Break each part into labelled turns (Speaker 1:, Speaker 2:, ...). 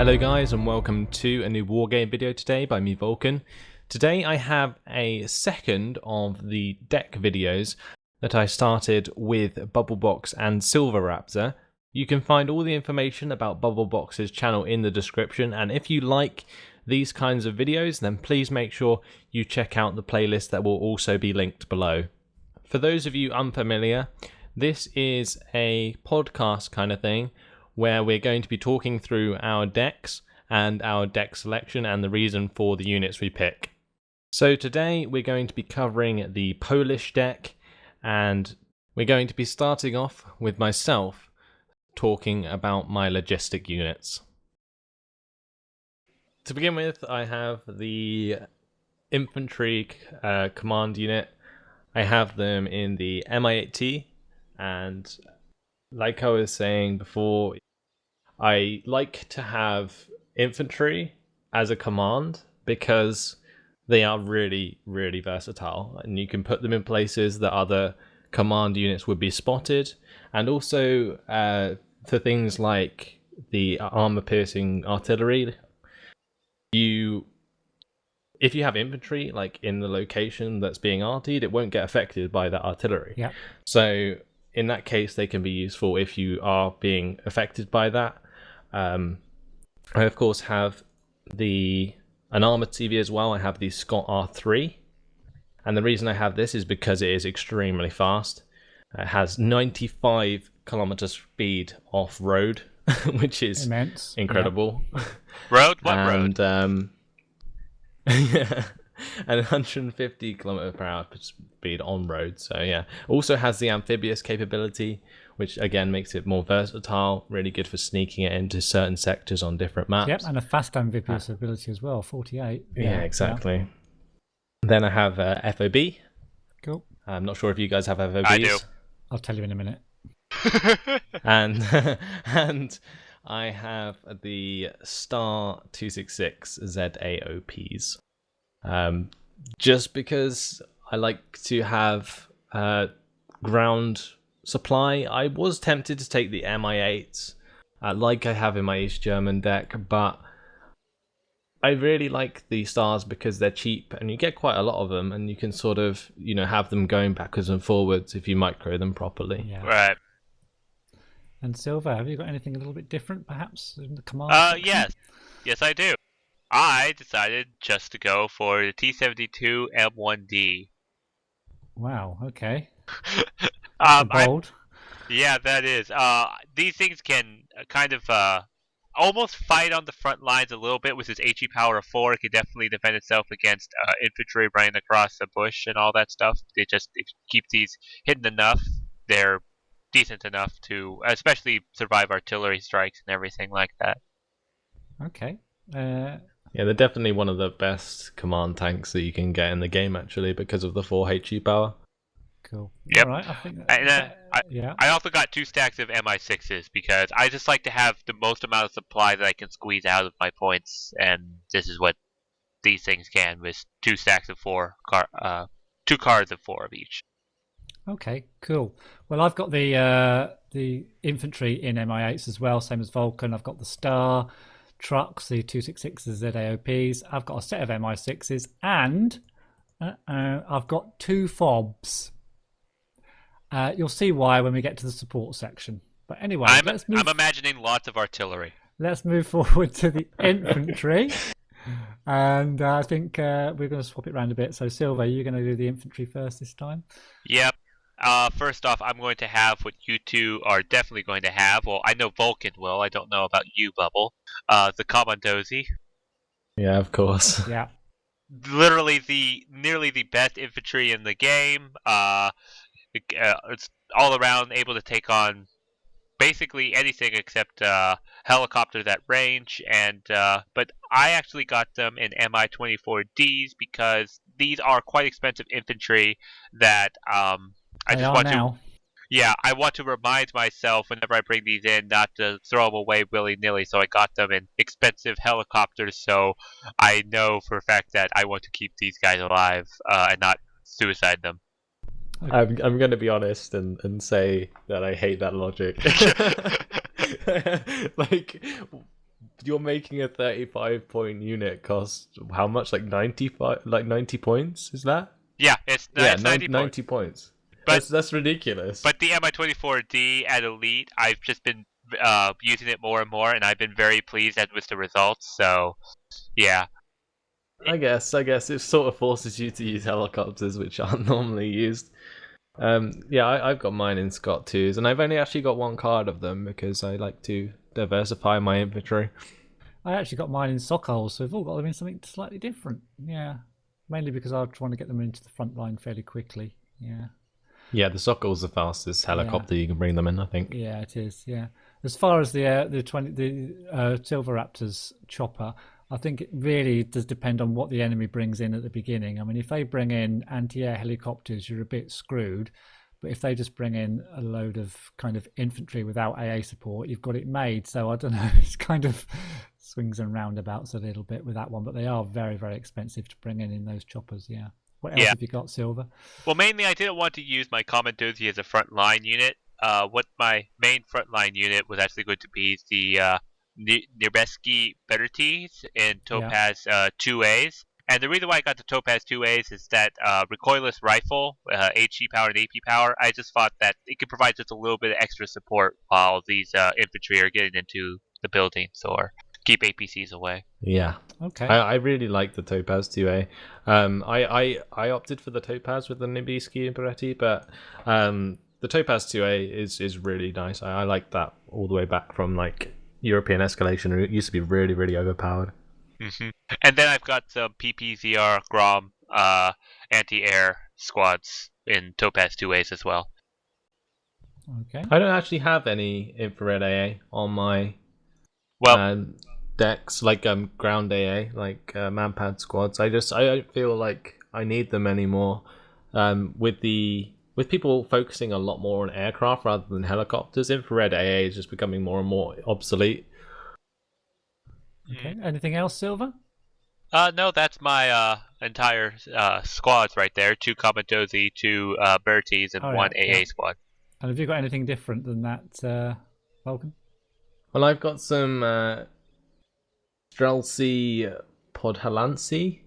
Speaker 1: Hello guys and welcome to a new Wargame video today by me Vulcan. Today I have a second of the deck videos that I started with Bubblebox and SilverRaptor. You can find all the information about Bubblebox's channel in the description, and if you like these kinds of videos then please make sure you check out the playlist that will also be linked below. For those of you unfamiliar, this is a podcast kind of thing where we're going to be talking through our decks and our deck selection and the reason for the units we pick. So today we're going to be covering the Polish deck, and we're going to be starting off with myself talking about my logistic units. To begin with, I have the Infantry command unit. I have them in the Mi-8T, and like I was saying before, I like to have infantry as a command because they are really, really versatile, and you can put them in places that other command units would be spotted. And also for things like the armor-piercing artillery, if you have infantry like in the location that's being artied, it won't get affected by that artillery.
Speaker 2: Yeah.
Speaker 1: So in that case, they can be useful if you are being affected by that. I of course have an armored TV as well. I have the Scott R3, and the reason I have this is because it is extremely fast. It has 95 kilometers speed off road, which is
Speaker 2: immense,
Speaker 1: incredible.
Speaker 3: Yeah. Road? What
Speaker 1: and,
Speaker 3: road?
Speaker 1: Yeah, and 150 kilometer per hour speed on road. So yeah, also has the amphibious capability, which again makes it more versatile, really good for sneaking it into certain sectors on different maps.
Speaker 2: Yep, and a fast amphibious ability as well, 48.
Speaker 1: Yeah, exactly. Yeah. Then I have FOB.
Speaker 2: Cool.
Speaker 1: I'm not sure if you guys have FOBs.
Speaker 3: I do.
Speaker 2: I'll tell you in a minute.
Speaker 1: and I have the Star 266 ZAOPs. Just because I like to have ground supply. I was tempted to take the Mi-8s, like I have in my East German deck, but I really like the Stars because they're cheap and you get quite a lot of them, and you can sort of, have them going backwards and forwards if you micro them properly.
Speaker 2: Yeah.
Speaker 3: Right.
Speaker 2: And Silver, have you got anything a little bit different, perhaps, in the command section?
Speaker 3: Yes, I do. I decided just to go for the T-72 M1D.
Speaker 2: Wow. Okay.
Speaker 3: Bold. Yeah, that is. These things can kind of almost fight on the front lines a little bit with its HE power of 4. It can definitely defend itself against infantry running across the bush and all that stuff. If you keep these hidden enough, they're decent enough to especially survive artillery strikes and everything like that.
Speaker 2: Okay.
Speaker 1: Yeah, they're definitely one of the best command tanks that you can get in the game, actually, because of the 4 HE power.
Speaker 2: Cool.
Speaker 3: Yep.
Speaker 2: All right, I think
Speaker 3: I also got 2 stacks of Mi-6s because I just like to have the most amount of supply that I can squeeze out of my points, and this is what these things can with 2 stacks of 4, 2 cards of 4 of each.
Speaker 2: Okay, cool. Well, I've got the infantry in Mi-8s as well, same as Vulcan. I've got the Star trucks, the 266s ZAOPs. I've got a set of Mi-6s, and I've got 2 FOBs. You'll see why when we get to the support section. But anyway,
Speaker 3: I'm imagining lots of artillery.
Speaker 2: Let's move forward to the infantry. And I think we're going to swap it around a bit. So, Silver, you're going to do the infantry first this time?
Speaker 3: Yep. First off, I'm going to have what you two are definitely going to have. Well, I know Vulcan will. I don't know about you, Bubble. The Commandozi.
Speaker 1: Yeah, of course.
Speaker 2: Yeah.
Speaker 3: Literally nearly the best infantry in the game. It's all around able to take on basically anything except helicopters at range, and but I actually got them in Mi-24Ds because these are quite expensive infantry that I want to remind myself whenever I bring these in not to throw them away willy-nilly, so I got them in expensive helicopters, so I know for a fact that I want to keep these guys alive and not suicide them.
Speaker 1: I'm going to be honest and say that I hate that logic. Like, you're making a 35-point unit cost how much? Like 90 points? Is that?
Speaker 3: Yeah, it's 90
Speaker 1: 90 points.
Speaker 3: But
Speaker 1: That's ridiculous.
Speaker 3: But the Mi-24D at Elite, I've just been using it more and more, and I've been very pleased with the results. So, yeah.
Speaker 1: I guess it sort of forces you to use helicopters, which aren't normally used. I've got mine in Scott 2s, and I've only actually got one card of them because I like to diversify my infantry.
Speaker 2: I actually got mine in Sokols, so we've all got them in something slightly different. Yeah, mainly because I'm trying to get them into the front line fairly quickly. Yeah.
Speaker 1: Yeah, the Sokol's the fastest helicopter you can bring them in, I think.
Speaker 2: Yeah, it is. Yeah. As far as the SilverRaptor's chopper, I think it really does depend on what the enemy brings in at the beginning. I mean, if they bring in anti-air helicopters, you're a bit screwed. But if they just bring in a load of kind of infantry without AA support, you've got it made. So I don't know, it's kind of swings and roundabouts a little bit with that one. But they are very, very expensive to bring in those choppers, yeah. What else have you got, Silver?
Speaker 3: Well, mainly I didn't want to use my Commandosi as a frontline unit. What my main frontline unit was actually going to be is the Niebieskie Verities in Topaz 2As. And the reason why I got the Topaz 2As is that recoilless rifle, HE power and AP power, I just thought that it could provide just a little bit of extra support while these infantry are getting into the buildings or keep APCs away.
Speaker 1: Yeah.
Speaker 2: Okay.
Speaker 1: I really like the Topaz 2A. I opted for the Topaz with the Niebieskie and Beretti, but the Topaz 2A is really nice. I like that all the way back from like European Escalation. It used to be really, really overpowered.
Speaker 3: Mm-hmm. And then I've got some PPZR Grom anti-air squads in Topaz 2As as well.
Speaker 2: Okay.
Speaker 1: I don't actually have any infrared AA on my decks, like ground AA, like manpad squads. I don't feel like I need them anymore. With people focusing a lot more on aircraft rather than helicopters, infrared AA is just becoming more and more obsolete.
Speaker 2: Okay. Anything else, Silver?
Speaker 3: No, that's my entire squads right there. 2 Commandosi, 2 Berties, and 1 AA squad.
Speaker 2: And have you got anything different than that, Vulcan?
Speaker 1: Well, I've got some Strelcy Podhalancy.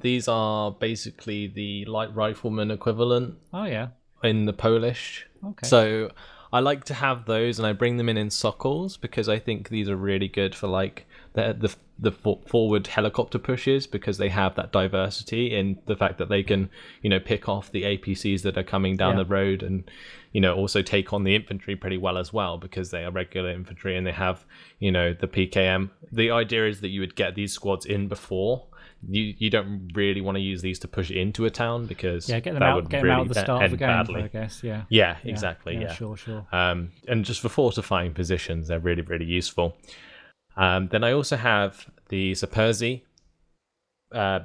Speaker 1: These are basically the light rifleman equivalent.
Speaker 2: Oh, yeah.
Speaker 1: In the Polish.
Speaker 2: Okay.
Speaker 1: So I like to have those, and I bring them in Sokols because I think these are really good for like the forward helicopter pushes, because they have that diversity in the fact that they can, pick off the APCs that are coming down the road, and also take on the infantry pretty well as well, because they are regular infantry and they have the PKM. The idea is that you would get these squads in before. You don't really want to use these to push into a town, because
Speaker 2: get them out at the start of the game, badly. I guess.
Speaker 1: Yeah, exactly. Yeah.
Speaker 2: Sure.
Speaker 1: And just for fortifying positions, they're really, really useful. Then I also have the Saperzi,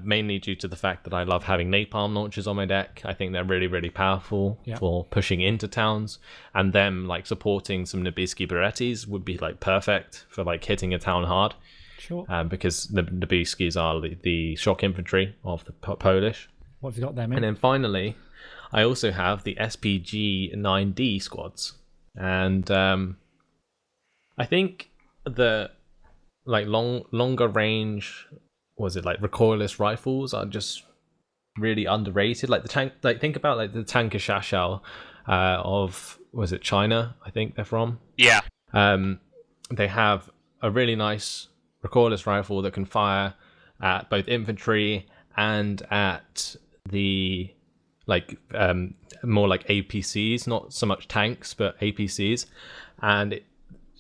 Speaker 1: mainly due to the fact that I love having napalm launchers on my deck. I think they're really, really powerful for pushing into towns, and them like supporting some Niebieskie Berettis would be like perfect for like hitting a town hard.
Speaker 2: Sure.
Speaker 1: Because the Niebieskies are the shock infantry of the Polish.
Speaker 2: What have you got there, man?
Speaker 1: And then finally, I also have the SPG 9D squads, and I think the like longer range, recoilless rifles are just really underrated. Like the tank, like think about like the tanker Shashal of, was it China? I think they're from.
Speaker 3: Yeah.
Speaker 1: They have a really nice recoilless rifle that can fire at both infantry and at the more like APCs, not so much tanks, but APCs, and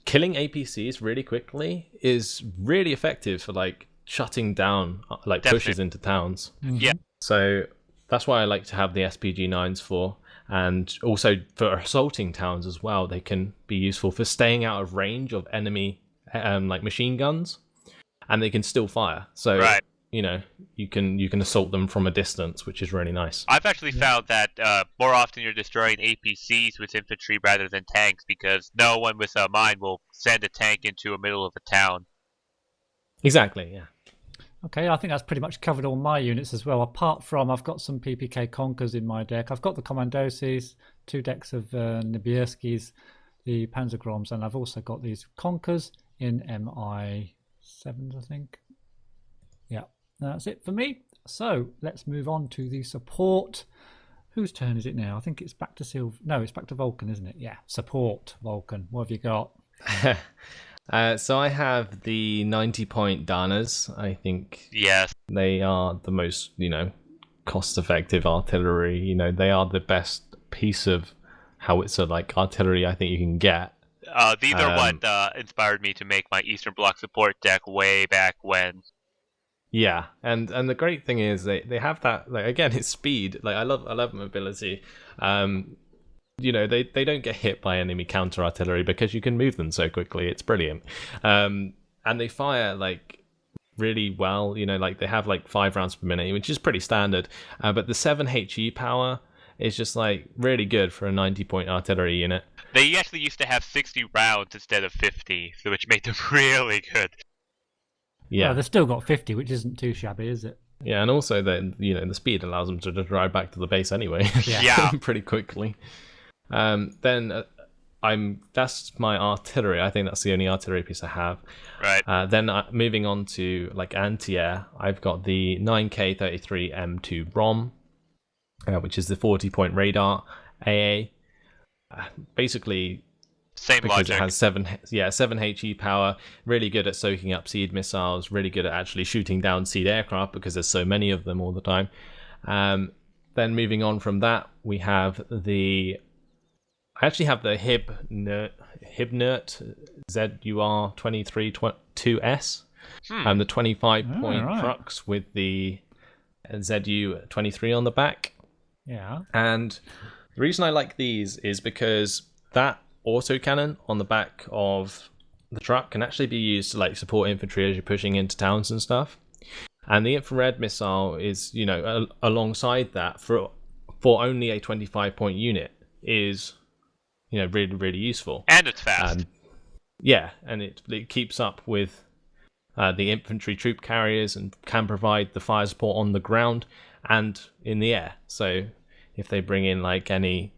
Speaker 1: killing APCs really quickly is really effective for like shutting down pushes into towns.
Speaker 2: Mm-hmm.
Speaker 3: Yeah.
Speaker 1: So that's why I like to have the SPG 9s for, and also for assaulting towns as well. They can be useful for staying out of range of enemy machine guns, and they can still fire. So you can assault them from a distance, which is really nice.
Speaker 3: I've actually found that more often you're destroying APCs with infantry rather than tanks, because no one with a mine will send a tank into the middle of a town.
Speaker 1: Exactly, yeah.
Speaker 2: Okay, I think that's pretty much covered all my units as well. Apart from, I've got some PPK Conkers in my deck. I've got the Commandosis, 2 decks of Niebieskies, the Panzergroms, and I've also got these Conkers in MI7s, I think. Yeah, that's it for me. So let's move on to the support. Whose turn is it now? I think it's back to Silver. No, it's back to Vulcan, isn't it? Yeah, support Vulcan. What have you got?
Speaker 1: So I have the 90-point Danas. I think
Speaker 3: Yes.
Speaker 1: they are the most, cost-effective artillery. They are the best piece of howitzer like artillery I think you can get.
Speaker 3: These are what inspired me to make my Eastern Bloc support deck way back when.
Speaker 1: Yeah, and the great thing is they have that, like, again, it's speed. Like I love mobility. They don't get hit by enemy counter artillery because you can move them so quickly. It's brilliant. And they fire like really well. Like they have like 5 rounds per minute, which is pretty standard. But the 7 HE power is just like really good for a 90-point artillery unit.
Speaker 3: They actually used to have 60 rounds instead of 50, so which made them really good.
Speaker 1: Yeah,
Speaker 2: Well, they've still got 50, which isn't too shabby, is it?
Speaker 1: Yeah, and also then the speed allows them to just ride back to the base anyway.
Speaker 3: Yeah.
Speaker 1: Pretty quickly. Then that's my artillery. I think that's the only artillery piece I have.
Speaker 3: Right.
Speaker 1: Then moving on to like anti-air, I've got the 9K33 M2 ROM, which is the 40-point radar AA. Basically,
Speaker 3: Same
Speaker 1: because
Speaker 3: logic.
Speaker 1: it has 7 HE power, really good at soaking up seed missiles, really good at actually shooting down seed aircraft because there's so many of them all the time. Then moving on from that, we have I actually have the Hibnert ZUR-23-2S, the 25-point trucks with the ZU-23 on the back.
Speaker 2: Yeah.
Speaker 1: And the reason I like these is because that autocannon on the back of the truck can actually be used to like support infantry as you're pushing into towns and stuff. And the infrared missile is, alongside that for only a 25-point unit is, really, really useful.
Speaker 3: And it's fast.
Speaker 1: And it keeps up with the infantry troop carriers and can provide the fire support on the ground and in the air. So if they bring in like any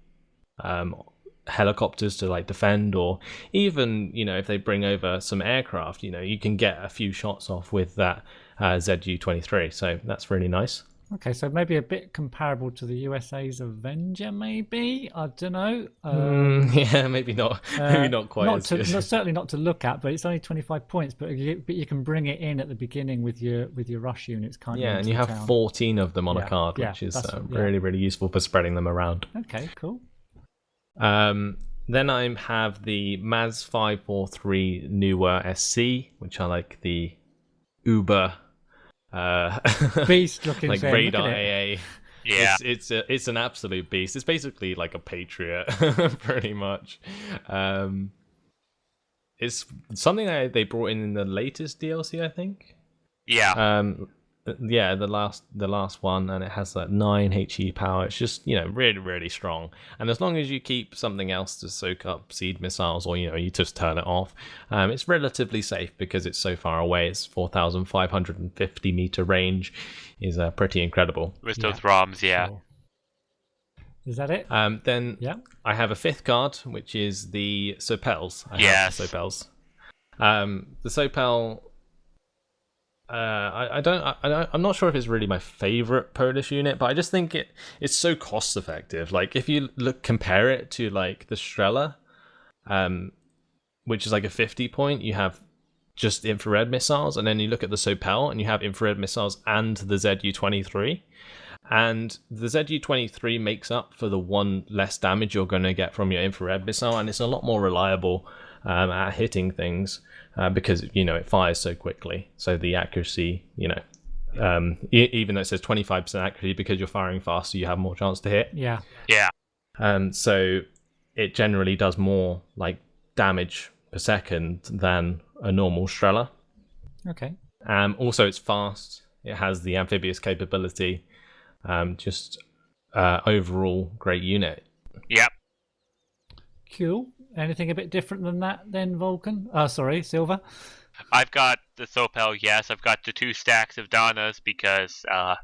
Speaker 1: helicopters to like defend, or even if they bring over some aircraft, you can get a few shots off with that ZU-23. So that's really nice.
Speaker 2: Okay, so maybe a bit comparable to the USA's Avenger, maybe. I don't know.
Speaker 1: Yeah, maybe not. Maybe not quite.
Speaker 2: Certainly not to look at, but it's only 25 points. But you can bring it in at the beginning with your rush units, can't you?
Speaker 1: Yeah, and you have 14 of them on a card, which is really, really useful for spreading them around.
Speaker 2: Okay, cool.
Speaker 1: Then I have the MAZ 543 newer SC, which I like the Uber
Speaker 2: beast looking
Speaker 1: like
Speaker 2: thing.
Speaker 1: radar AA.
Speaker 3: Yeah.
Speaker 1: It's an absolute beast. It's basically like a Patriot, pretty much. It's something that they brought in the latest DLC, I think.
Speaker 3: Yeah.
Speaker 1: The last one, and it has that 9 HE power. It's just really, really strong. And as long as you keep something else to soak up seed missiles, or you just turn it off, it's relatively safe because it's so far away. It's 4,550 meter range, is pretty incredible.
Speaker 3: With those ROMs, yeah.
Speaker 2: Sure. Is that it?
Speaker 1: Then I have a 5th card, which is the Sopels.
Speaker 3: Yes.
Speaker 1: The Sopels. The Sopel. I'm not sure if it's really my favorite Polish unit, but I just think it's so cost effective. Like if you compare it to like the Strela, which is like a 50-point, you have just infrared missiles, and then you look at the Sopel and you have infrared missiles and the ZU-23, and the ZU-23 makes up for the one less damage you're going to get from your infrared missile, and it's a lot more reliable at hitting things. Because it fires so quickly, so the accuracy, even though it says 25% accuracy, because you're firing faster, you have more chance to hit.
Speaker 2: Yeah.
Speaker 1: So it generally does more like damage per second than a normal Strela.
Speaker 2: Okay.
Speaker 1: Also, it's fast. It has the amphibious capability. Just overall great unit.
Speaker 3: Yep.
Speaker 2: Cool. Anything a bit different than that then, Vulcan? Silver?
Speaker 3: I've got the Sopel, yes. I've got the 2 stacks of Donnas because the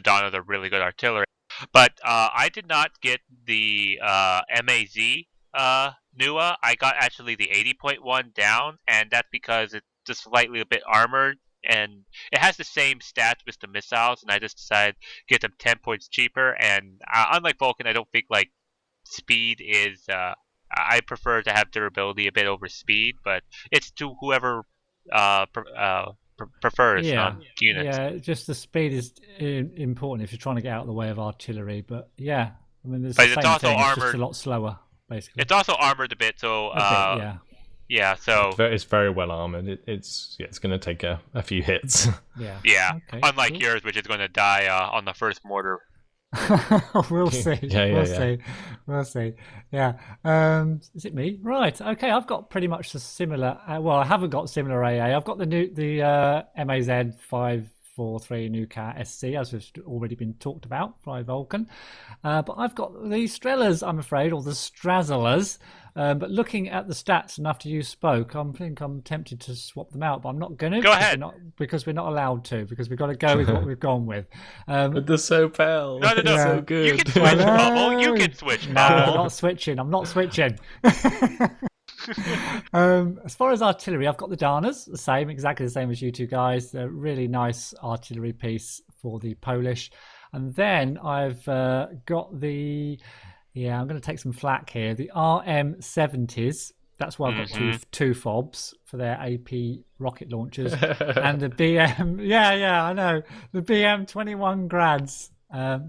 Speaker 3: Donnas are really good artillery. But I did not get the MAZ Nua, I got actually the 80-point one down, and that's because it's just slightly a bit armored, and it has the same stats with the missiles, and I just decided to get them 10 points cheaper. And unlike Vulcan, I don't think like speed is. I prefer to have durability a bit over speed, but it's to whoever prefers units.
Speaker 2: Yeah, just the speed is important if you're trying to get out of the way of artillery. But yeah, I mean, there's
Speaker 3: But
Speaker 2: the
Speaker 3: it's
Speaker 2: same
Speaker 3: also
Speaker 2: thing. It's
Speaker 3: armored.
Speaker 2: just a lot slower, basically.
Speaker 3: It's also armored a bit, so yeah. So
Speaker 1: it's very well armored. It's going to take a few hits.
Speaker 2: Yeah.
Speaker 3: Okay, unlike yours, which is going to die on the first mortar.
Speaker 2: We'll see. We'll see. Yeah. Is it me? Right. Okay. I've got pretty much the similar. Well, I haven't got similar AA. I've got the MAZ 543 new cat SC, as has already been talked about by Vulcan. But I've got the Strellas, I'm afraid, or the Strazzlers. But looking at the stats, and after you spoke, I think I'm tempted to swap them out, but I'm not going to.
Speaker 3: Go ahead.
Speaker 2: Because we're not allowed to, because we've got to go with what we've gone with.
Speaker 1: But they're so pale.
Speaker 3: No.
Speaker 1: So good.
Speaker 3: You can switch, Bubble. You can switch,
Speaker 2: No,
Speaker 3: Bubble.
Speaker 2: I'm not switching. As far as artillery, I've got the Danas, exactly the same as you two guys. They're a really nice artillery piece for the Polish. And then I've got the... Yeah, I'm going to take some flack here. The RM70s. That's why I've got two fobs for their AP rocket launchers. And the BM... Yeah, I know. The BM21 grads. So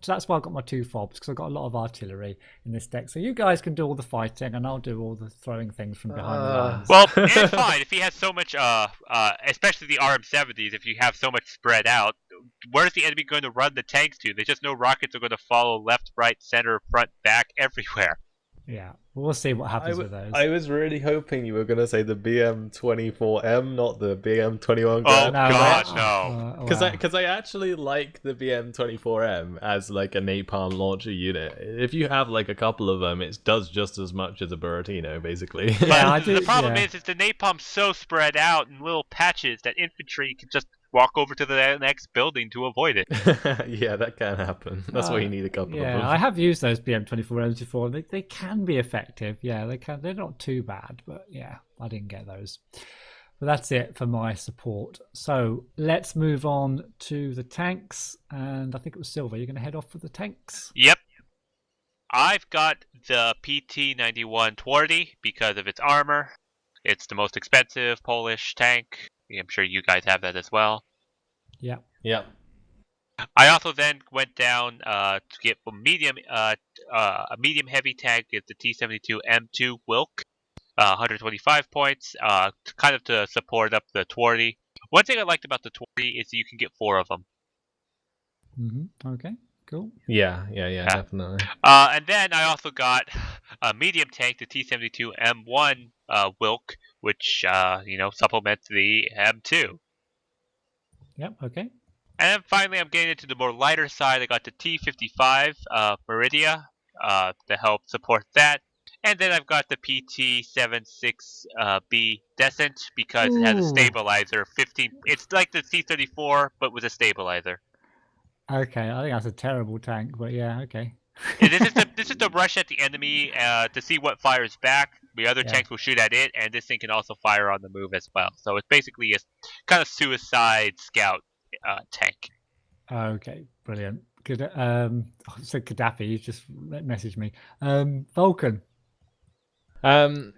Speaker 2: that's why I've got my two fobs, because I've got a lot of artillery in this deck. So you guys can do all the fighting, and I'll do all the throwing things from behind the lines.
Speaker 3: Well, it's fine if he has so much, especially the RM70s. If you have so much spread out, where's the enemy going to run the tanks to? They just know rockets are going to follow left, right, center, front, back, everywhere.
Speaker 2: Yeah, well see what happens with those.
Speaker 1: I was really hoping you were going to say the BM24M, not the BM21.
Speaker 3: Oh, God, no.
Speaker 1: Because I actually like the BM24M as like a napalm launcher unit. If you have like a couple of them, it does just as much as a Buratino, basically.
Speaker 2: Yeah, I do.
Speaker 3: The problem is the napalm's so spread out in little patches that infantry can just walk over to the next building to avoid it.
Speaker 1: Yeah, that can happen. That's why you need a couple of them.
Speaker 2: Yeah, I have used those BM24Ms before. They can be effective. Yeah, they can. They're not too bad, but yeah, I didn't get those. But that's it for my support. So let's move on to the tanks. And I think it was Silver. You're going to head off for the tanks?
Speaker 3: Yep. I've got the PT91 Twardy because of its armor. It's the most expensive Polish tank. I'm sure you guys have that as well.
Speaker 2: Yeah.
Speaker 3: I also then went down to get a medium heavy tank. It's the T72 M2 Wilk, 125 points, kind of to support up the Twardy. One thing I liked about the Twardy is you can get 4 of them.
Speaker 2: Okay. Cool.
Speaker 1: Yeah, definitely.
Speaker 3: And then I also got a medium tank, the T72 M1 Wilk, which supplements the M2.
Speaker 2: Yep. Okay.
Speaker 3: And then finally, I'm getting into the more lighter side. I got the T55 Meridia to help support that, and then I've got the PT76B Descent because it has a stabilizer. 15. It's like the T34 but with a stabilizer.
Speaker 2: Okay, I think that's a terrible tank, but yeah, okay.
Speaker 3: This is the rush at the enemy to see what fires back. The other tanks will shoot at it, and this thing can also fire on the move as well. So it's basically a kind of suicide scout tank.
Speaker 2: Okay, brilliant. Good. I said Gaddafi. You just messaged me. Vulcan.
Speaker 1: I've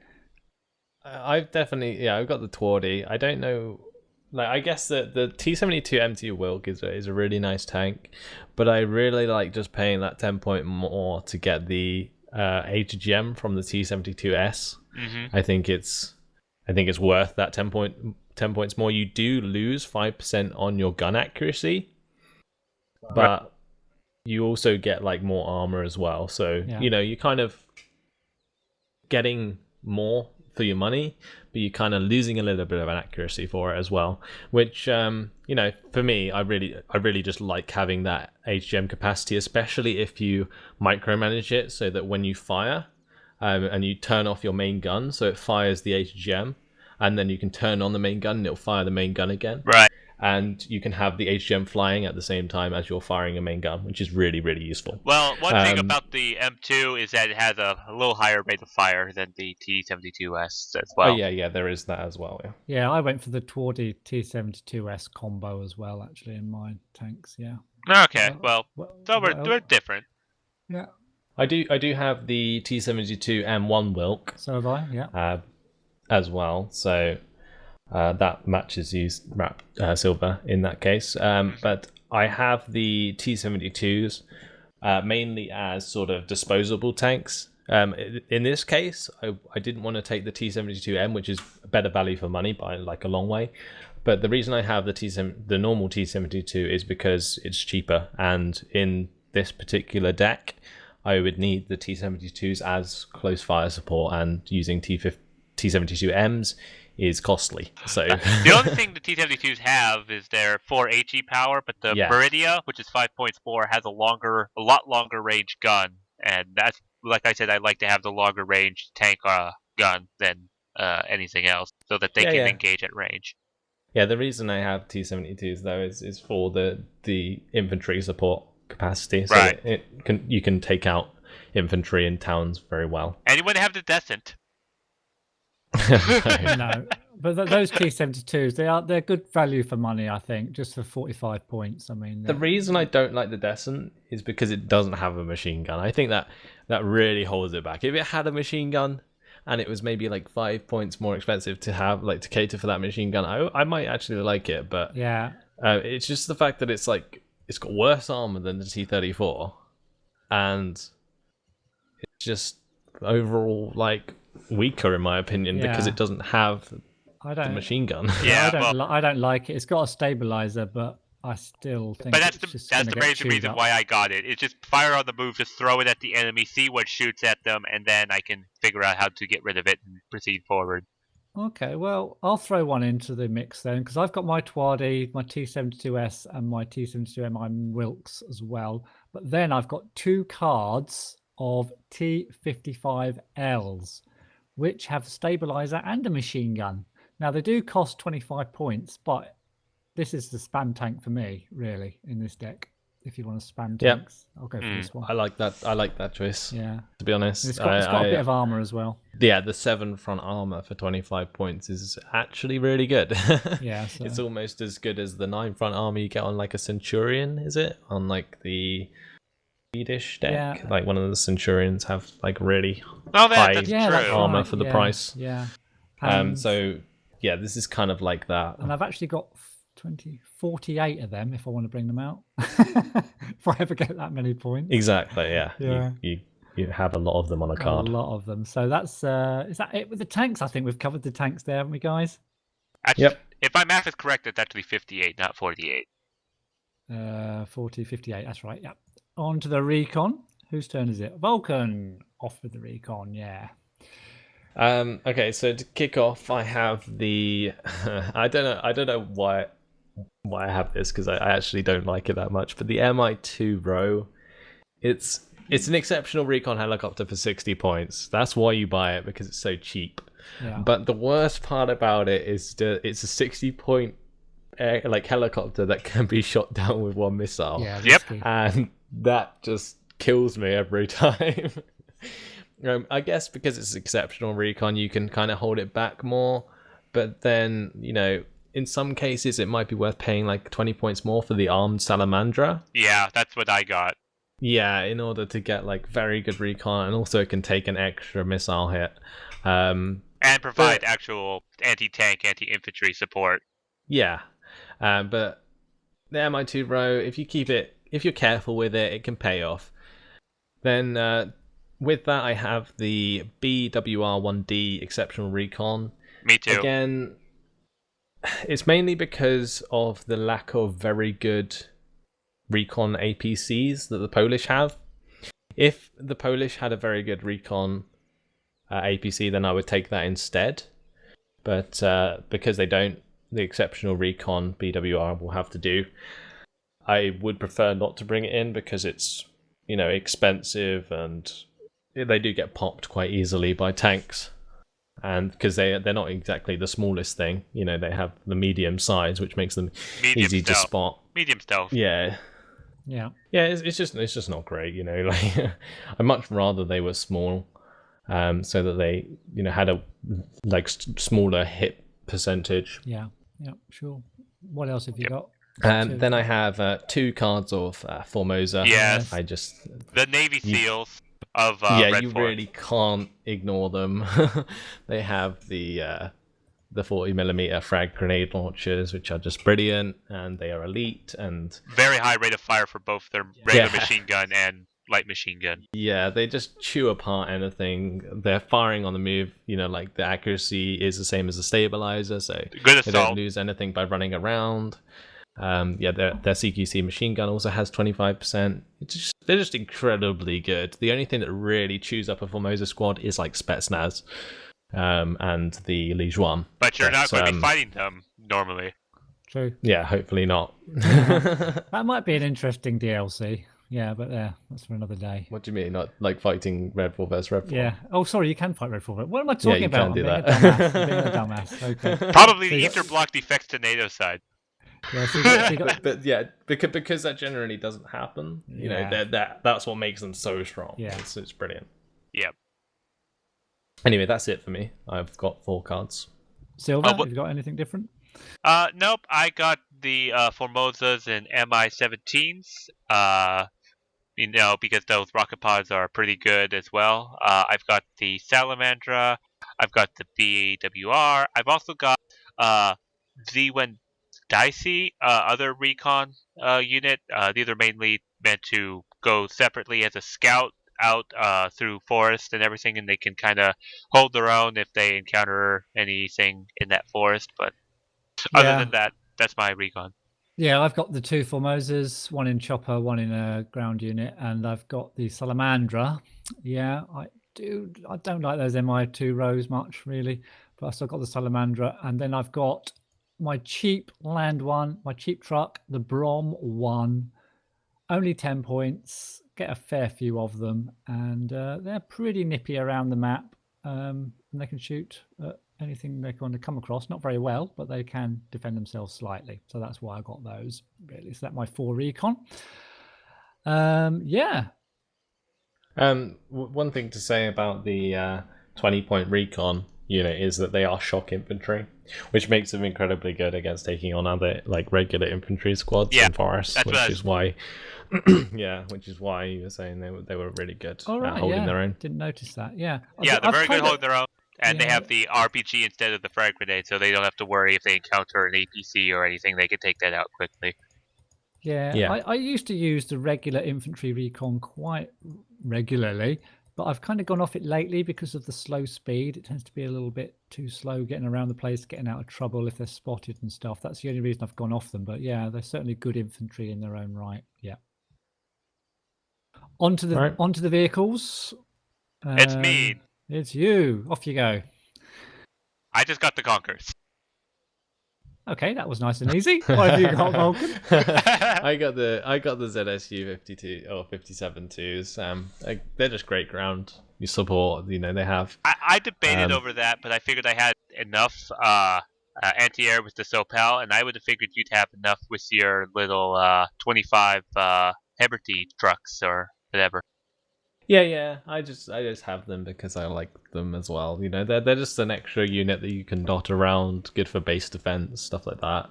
Speaker 1: definitely I've got the Twardy. I don't know. Like, I guess that the T72 M2 Wilk is a really nice tank, but I really like just paying that 10 point more to get the HGM from the T72S. I think it's worth that 10 points more. You do lose 5% on your gun accuracy, but you also get like more armor as well. So you're kind of getting more for your money, but you're kind of losing a little bit of an accuracy for it as well, which for me, I really just like having that HGM capacity, especially if you micromanage it so that when you fire and you turn off your main gun so it fires the HGM, and then you can turn on the main gun and it'll fire the main gun again.
Speaker 3: Right.
Speaker 1: and you can have the HGM flying at the same time as you're firing a main gun, which is really, really useful.
Speaker 3: Well, one thing about the M2 is that it has a little higher rate of fire than the T-72S as well.
Speaker 1: Oh yeah, there is that as well. Yeah.
Speaker 2: Yeah, I went for the Twardy T-72S combo as well, actually, in my tanks. Yeah.
Speaker 3: Okay, so we're different.
Speaker 2: Yeah.
Speaker 1: I do have the T-72 M1 Wilk.
Speaker 2: So have I. Yeah.
Speaker 1: As well. So that matches you, Silver, in that case. But I have the T-72s mainly as sort of disposable tanks. In this case, I didn't want to take the T-72M, which is a better value for money by like a long way. But the reason I have the normal T-72 is because it's cheaper. And in this particular deck, I would need the T-72s as close fire support, and using T-72Ms is costly. So
Speaker 3: the only thing the T-72s have is their 4 HE power, but the Meridia, which is 5 points more, has a lot longer range gun, and that's, like I said, I like to have the longer range tank gun than anything else, so that they can engage at range.
Speaker 1: Yeah, the reason I have T-72s though is for the infantry support capacity, so that you can take out infantry in towns very well.
Speaker 3: And you want to have the Descent.
Speaker 2: No, but those T-72s, they're good value for money, I think, just for 45 points. I mean,
Speaker 1: the reason I don't like the Descent is because it doesn't have a machine gun. I think that really holds it back. If it had a machine gun and it was maybe like 5 points more expensive to have, like to cater for that machine gun, I might actually like it. But
Speaker 2: yeah,
Speaker 1: it's just the fact that it's got worse armor than the T-34, and it's just overall like weaker in my opinion because it doesn't have the machine gun.
Speaker 3: Yeah,
Speaker 2: I don't like it. It's got a stabilizer, but I still think.
Speaker 3: But that's the major reason why I got it. It's just fire on the move, just throw it at the enemy, see what shoots at them, and then I can figure out how to get rid of it and proceed forward.
Speaker 2: Okay, well, I'll throw one into the mix then, because I've got my Twardy, my T-72S, and my T-72M Wilks as well. But then I've got 2 cards of T-55Ls, which have a stabilizer and a machine gun. Now, they do cost 25 points, but this is the spam tank for me, really, in this deck. If you want to spam tanks, I'll go for this one.
Speaker 1: I like that choice.
Speaker 2: Yeah,
Speaker 1: to be honest,
Speaker 2: it's got a bit of armor as well.
Speaker 1: Yeah, the 7 front armor for 25 points is actually really good.
Speaker 2: Yeah, so.
Speaker 1: It's almost as good as the 9 front armor you get on like a Centurion. Is it on like the Swedish deck?
Speaker 2: Yeah.
Speaker 1: Like one of the Centurions have like really
Speaker 3: high
Speaker 1: armor for the price.
Speaker 2: Yeah.
Speaker 1: So yeah, this is kind of like that.
Speaker 2: And I've actually got 48 of them if I want to bring them out. If I ever get that many points.
Speaker 1: Exactly, yeah.
Speaker 2: Yeah.
Speaker 1: You have a lot of them on a card.
Speaker 2: A lot of them. So that's is that it with the tanks? I think we've covered the tanks there, haven't we, guys?
Speaker 3: Actually, yep. If my math is correct, it's actually 58, not 48.
Speaker 2: 58, that's right, yeah. On to the Recon. Whose turn is it? Vulcan. Off with the Recon, yeah.
Speaker 1: Okay, so to kick off, I have the I don't know why I have this, because I actually don't like it that much, but the Mi-2 row, it's an exceptional recon helicopter for 60 points. That's why you buy it, because it's so cheap.
Speaker 2: Yeah.
Speaker 1: But the worst part about it is it's a 60-point helicopter that can be shot down with 1 missile.
Speaker 2: Yeah,
Speaker 3: yep.
Speaker 1: And that just kills me every time. I guess because it's exceptional recon, you can kind of hold it back more, but then, in some cases it might be worth paying like 20 points more for the armed Salamandra.
Speaker 3: Yeah, that's what I got.
Speaker 1: Yeah, in order to get like very good recon, and also it can take an extra missile hit.
Speaker 3: And provide actual anti-tank, anti-infantry support.
Speaker 1: Yeah, but the Mi-2 row, if you're careful with it, it can pay off. Then with that, I have the BWR-1D exceptional recon.
Speaker 3: Me too.
Speaker 1: Again, it's mainly because of the lack of very good recon APCs that the Polish have. If the Polish had a very good recon APC, then I would take that instead. But because they don't, the exceptional recon BWR will have to do. I would prefer not to bring it in because it's, expensive, and they do get popped quite easily by tanks. and because they're not exactly the smallest thing, they have the medium size, which makes them
Speaker 3: Medium
Speaker 1: easy to
Speaker 3: stealth.
Speaker 1: spot.
Speaker 3: Medium stealth.
Speaker 1: Yeah. It's just not great, Like I'd much rather they were small, so that they had a smaller hit percentage.
Speaker 2: Yeah, sure. What else have you got?
Speaker 1: Then I have 2 cards of Formosa.
Speaker 3: Yes. The Navy SEALs of Red
Speaker 1: you
Speaker 3: Forest.
Speaker 1: really can't ignore them. They have the 40mm frag grenade launchers, which are just brilliant, and they are elite and
Speaker 3: very high rate of fire for both their regular machine gun and light machine gun.
Speaker 1: Yeah, they just chew apart anything. They're firing on the move. The accuracy is the same as a stabilizer, so
Speaker 3: good
Speaker 1: they don't lose anything by running around. Their CQC machine gun also has 25%. They're just incredibly good. The only thing that really chews up a Formosa squad is Spetsnaz and the Lijuan.
Speaker 3: But you're not going to be fighting them normally.
Speaker 2: True.
Speaker 1: Yeah, hopefully not.
Speaker 2: That might be an interesting DLC. Yeah, but that's for another day.
Speaker 1: What do you mean? Not like fighting Redfall versus Redfall?
Speaker 2: Yeah. Oh, sorry, you can fight Redfall. What am I talking about?
Speaker 1: I'm being
Speaker 2: a dumbass. Okay.
Speaker 3: Probably the interblock defects to NATO side.
Speaker 2: Yeah, so you got...
Speaker 1: but because that generally doesn't happen. That's what makes them so strong.
Speaker 2: Yeah,
Speaker 1: it's brilliant.
Speaker 3: Yep.
Speaker 1: Anyway, that's it for me. I've got 4 cards.
Speaker 2: Silver, have you got anything different?
Speaker 3: Nope. I got the Formosas and Mi-17s. Because those rocket pods are pretty good as well. I've got the Salamandra. I've got the BAWR. I've also got Z1 Dicey, other recon unit. These are mainly meant to go separately as a scout out through forest and everything, and they can kind of hold their own if they encounter anything in that forest. But other than that, that's my recon.
Speaker 2: Yeah, I've got the 2 Formosas, one in chopper, one in a ground unit, and I've got the Salamandra. Yeah, I don't like those MI2 rows much, really, but I still got the Salamandra. And then I've got my cheap land one, my cheap truck, the Brom 1, only 10 points, get a fair few of them, and they're pretty nippy around the map, and they can shoot anything they're going to come across. Not very well, but they can defend themselves slightly. So that's why I got those, really. So that's my 4 recon. Yeah.
Speaker 1: One thing to say about the 20-point recon unit is that they are shock infantry, which makes them incredibly good against taking on other regular infantry squads in forests, which is why you were saying they were really good at holding their own.
Speaker 2: Didn't notice that. Yeah,
Speaker 3: they're very good holding their own. And they have the RPG instead of the frag grenade, so they don't have to worry if they encounter an APC or anything. They can take that out quickly.
Speaker 2: Yeah. I used to use the regular infantry recon quite regularly, but I've kind of gone off it lately because of the slow speed. It tends to be a little bit too slow getting around the place, getting out of trouble if they're spotted and stuff. That's the only reason I've gone off them. But yeah, they're certainly good infantry in their own right. Yeah. Onto the vehicles.
Speaker 3: It's me.
Speaker 2: It's you. Off you go.
Speaker 3: I just got the Conkers.
Speaker 2: Okay, that was nice and easy. What have you got, Vulcan?
Speaker 1: I got the ZSU 52 or 57-2s. They're just great ground. You support. They have.
Speaker 3: I debated over that, but I figured I had enough anti-air with the Sopel, and I would have figured you'd have enough with your little 25 Heberty trucks or whatever.
Speaker 1: Yeah. I just have them because I like them as well. They're just an extra unit that you can dot around, good for base defense, stuff like that.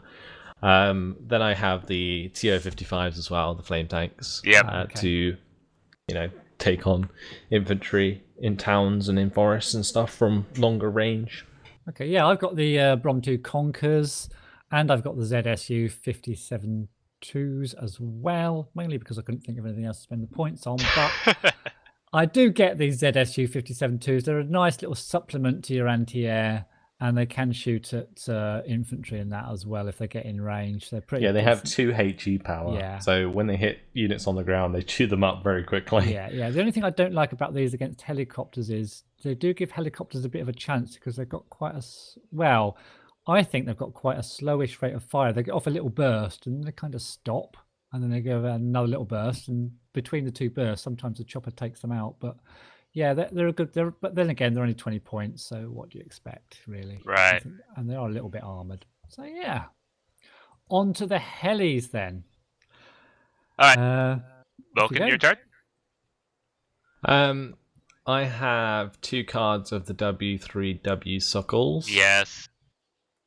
Speaker 1: Then I have the TO-55s as well, the flame tanks. To take on infantry in towns and in forests and stuff from longer range.
Speaker 2: Okay, yeah, I've got the Brom 2 Conkers, and I've got the ZSU 57-2s as well, mainly because I couldn't think of anything else to spend the points on, but I do get these ZSU 57-2s. They're a nice little supplement to your anti-air, and they can shoot at infantry and that as well if they get in range. They're pretty.
Speaker 1: Yeah, they have 2 HE power. Yeah. So when they hit units on the ground, they chew them up very quickly.
Speaker 2: Yeah. The only thing I don't like about these against helicopters is they do give helicopters a bit of a chance because they've got quite I think they've got quite a slowish rate of fire. They get off a little burst and they kind of stop, and then they go another little burst, and between the 2 bursts, sometimes the chopper takes them out. But Yeah, they're a good. But then again, they're only 20 points. So what do you expect, really?
Speaker 3: Right.
Speaker 2: And they are a little bit armored. So yeah. On to the helis then.
Speaker 3: All right. Vulcan, your turn.
Speaker 1: I have 2 cards of the W3W Suckles.
Speaker 3: Yes.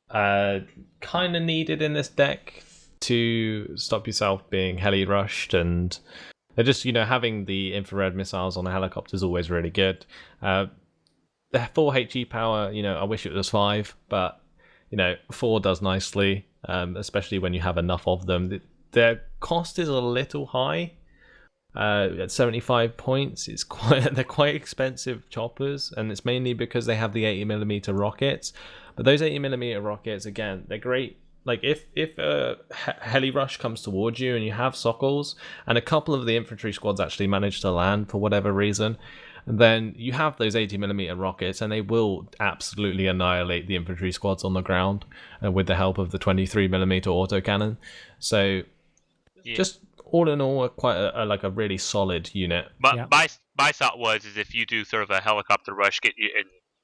Speaker 1: Kind of needed in this deck to stop yourself being heli rushed, and they're just, having the infrared missiles on a helicopter is always really good. The 4 HE power, I wish it was 5, but 4 does nicely, especially when you have enough of them. Their cost is a little high. At 75 points, they're quite expensive choppers, and it's mainly because they have the 80mm rockets. But those 80mm rockets, again, they're great. Like if a heli rush comes towards you and you have Sockles, and a couple of the infantry squads actually manage to land for whatever reason, and then you have those 80mm rockets, and they will absolutely annihilate the infantry squads on the ground with the help of the 23mm autocannon. So just all in all, quite a really solid unit.
Speaker 3: But my thought was if you do sort of a helicopter rush, and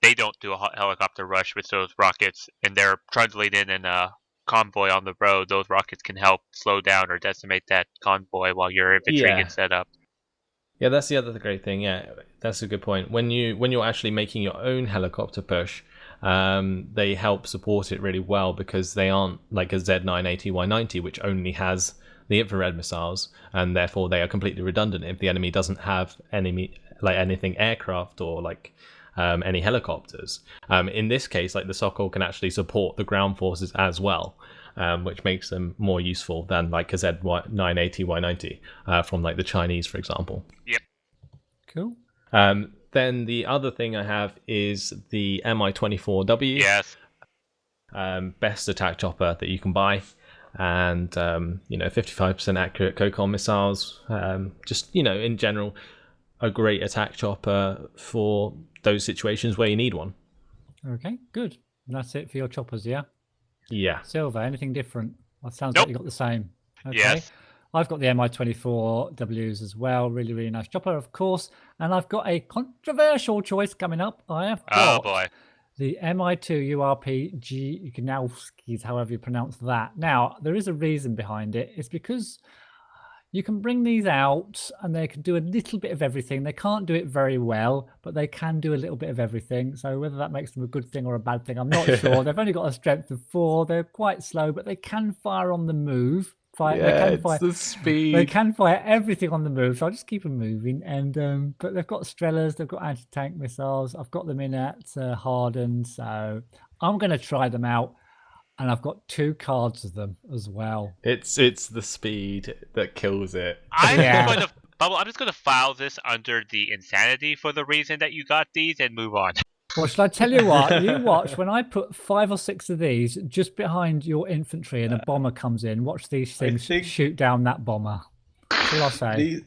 Speaker 3: they don't do a helicopter rush with those rockets, and they're trundling in a convoy on the road, those rockets can help slow down or decimate that convoy while your infantry gets set up.
Speaker 1: Yeah, that's the other great thing. Yeah, that's a good point. When you're actually making your own helicopter push, they help support it really well, because they aren't like a Z980Y90, which only has the infrared missiles, and therefore they are completely redundant if the enemy doesn't have anything aircraft or any helicopters. In this case, the Sokol can actually support the ground forces as well, which makes them more useful than a Z980Y90 from the Chinese, for example.
Speaker 3: Yep.
Speaker 2: Cool.
Speaker 1: Then the other thing I have is the Mi-24W.
Speaker 3: Yes.
Speaker 1: Best attack chopper that you can buy. And 55% accurate COCOM missiles, just in general a great attack chopper for those situations where you need one.
Speaker 2: Okay, good. And that's it for your choppers, yeah?
Speaker 1: Yeah.
Speaker 2: Silver, anything different? Well, sounds
Speaker 3: Nope.
Speaker 2: like you got the same. Okay.
Speaker 3: Yes.
Speaker 2: I've got the Mi-24Ws as well. Really, really nice chopper, of course. And I've got a controversial choice coming up. I have got the Mi-2 URP-Ganowskis, however you pronounce that. Now, there is a reason behind it. It's because you can bring these out and they can do a little bit of everything. They can't do it very well, but they can do a little bit of everything. So whether that makes them a good thing or a bad thing, I'm not sure. They've only got a strength of 4. They're quite slow, but they can fire on the move.
Speaker 1: The speed.
Speaker 2: They can fire everything on the move, so I'll just keep them moving. And but they've got Strellas, they've got anti-tank missiles. I've got them in at Harden, so I'm going to try them out. And I've got 2 cards of them as well.
Speaker 1: It's the speed that kills it.
Speaker 3: I'm just going to file this under the insanity for the reason that you got these and move on.
Speaker 2: Well, should I tell you what? You watch when I put 5 or 6 of these just behind your infantry and a bomber comes in. Watch these things shoot down that bomber. That's all I'll say.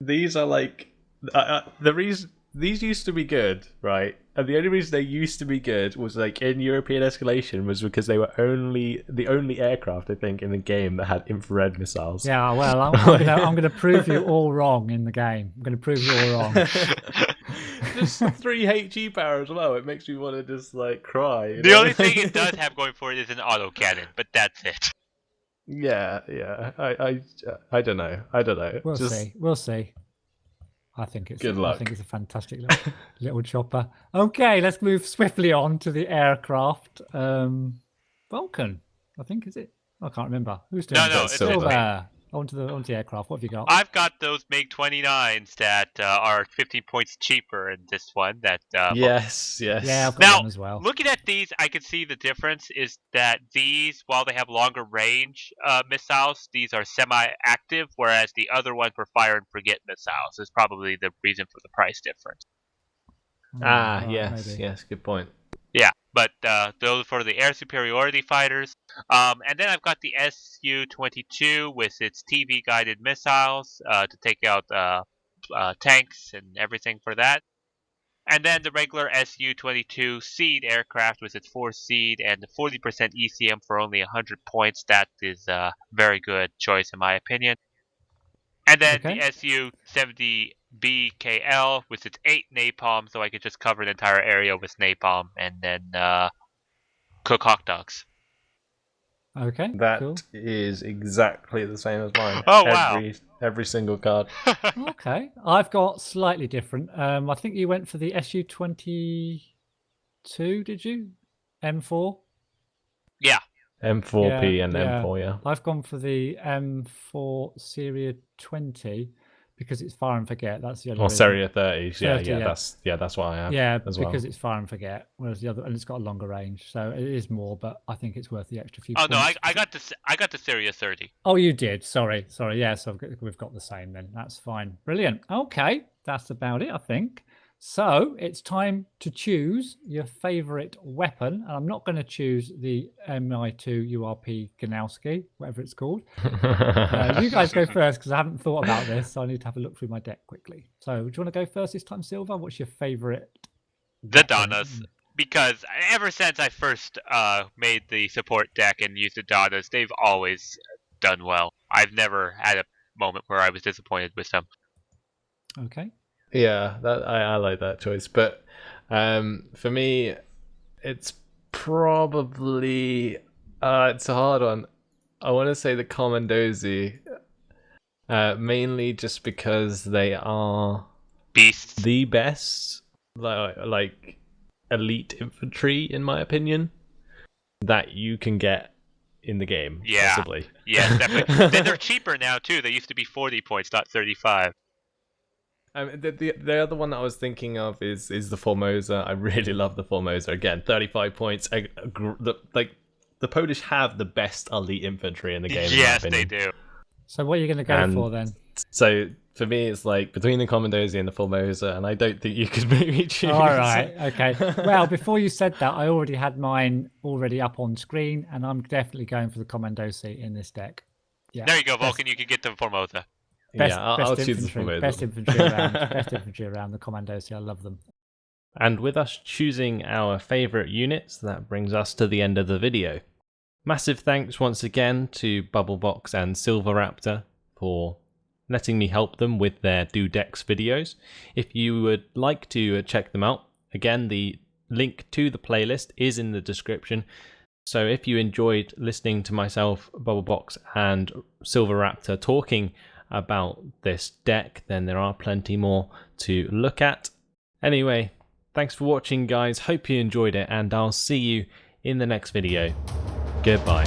Speaker 1: These are the reason these used to be good, right? And the only reason they used to be good was in European Escalation was because they were the only aircraft, I think, in the game that had infrared missiles.
Speaker 2: Yeah, well, I'm gonna prove you all wrong in the game. I'm gonna prove you all wrong.
Speaker 1: Just 3 HE power as well. It makes me want to just cry.
Speaker 3: The only thing it does have going for it is an autocannon, but that's it.
Speaker 1: Yeah. I don't know.
Speaker 2: We'll see. I think it's
Speaker 1: good luck.
Speaker 2: I think it's a fantastic little chopper. Okay, let's move swiftly on to the aircraft. Vulcan, I think, is it? I can't remember. Who's doing
Speaker 3: No,
Speaker 2: it's Silver. Onto the aircraft. What have you got?
Speaker 3: I've got those MiG-29s that are 15 points cheaper in this one.
Speaker 1: Yes.
Speaker 2: Yeah, I've got them as well.
Speaker 3: Looking at these, I can see the difference is that these, while they have longer range missiles, these are semi-active, whereas the other ones were fire and forget missiles. Is probably the reason for the price difference.
Speaker 1: Yes, good point.
Speaker 3: Yeah, but those for the air superiority fighters. And then I've got the Su-22 with its TV-guided missiles to take out tanks and everything for that. And then the regular Su-22 seed aircraft with its 4 seed and the 40% ECM for only 100 points. That is a very good choice in my opinion. And then
Speaker 2: Okay.
Speaker 3: the Su-70BKL with its 8 napalm, so I could just cover the entire area with napalm and then cook hot dogs.
Speaker 2: Okay.
Speaker 1: That
Speaker 2: Cool.
Speaker 1: is exactly the same as mine.
Speaker 3: Oh, wow.
Speaker 1: Every single card.
Speaker 2: Okay. I've got slightly different. I think you went for the Su-22, did you? M4?
Speaker 3: Yeah.
Speaker 1: M4P and M4, yeah.
Speaker 2: I've gone for the M4 Syria 20 because it's fire and forget. That's the other
Speaker 1: Or
Speaker 2: reason.
Speaker 1: Syria 30s,
Speaker 2: 30,
Speaker 1: yeah.
Speaker 2: yeah.
Speaker 1: That's what I have.
Speaker 2: Yeah,
Speaker 1: as well.
Speaker 2: because it's fire and forget, whereas the other, and it's got a longer range, so it is more. But I think it's worth the extra few.
Speaker 3: Oh
Speaker 2: points.
Speaker 3: no, I got the Syria 30.
Speaker 2: Oh, you did. Sorry. Yeah, so we've got the same then. That's fine. Brilliant. Okay, that's about it, I think. So it's time to choose your favourite weapon, and I'm not going to choose the MI2 URP Ganowski, whatever it's called. You guys go first because I haven't thought about this, so I need to have a look through my deck quickly. So, do you want to go first this time, Silver? What's your favourite?
Speaker 3: The Donnas, because ever since I first made the support deck and used the Donnas, they've always done well. I've never had a moment where I was disappointed with them.
Speaker 2: Okay.
Speaker 1: Yeah, I like that choice, but for me, it's probably it's a hard one. I want to say the Commandozi, mainly just because they are
Speaker 3: beasts,
Speaker 1: the best, like elite infantry, in my opinion, that you can get in the game.
Speaker 3: Yeah,
Speaker 1: possibly.
Speaker 3: Yeah, definitely. Then they're cheaper now too. They used to be 40 points, not 35.
Speaker 1: The other one that I was thinking of is the Formosa. I really love the Formosa. Again, 35 points. The Polish have the best elite infantry in the game.
Speaker 3: Yes, they do.
Speaker 2: So what are you going to go for then?
Speaker 1: So for me, it's like between the Commandozi and the Formosa, and I don't think you could maybe choose.
Speaker 2: All right, okay. Well, before you said that, I already had mine already up on screen, and I'm definitely going for the Commandozi in this deck. Yeah.
Speaker 3: There you go, Vulcan. You can get the Formosa.
Speaker 1: I'll choose the Formosa.
Speaker 2: Best infantry around. Best infantry around, the Commandozi. I love them.
Speaker 1: And with us choosing our favourite units, that brings us to the end of the video. Massive thanks once again to Bubblebox and SilverRaptor for letting me help them with their Do Decks videos. If you would like to check them out, again, the link to the playlist is in the description. So if you enjoyed listening to myself, Bubblebox and SilverRaptor talking about this deck, then there are plenty more to look at. Anyway, thanks for watching, guys. Hope you enjoyed it, and I'll see you in the next video. Goodbye.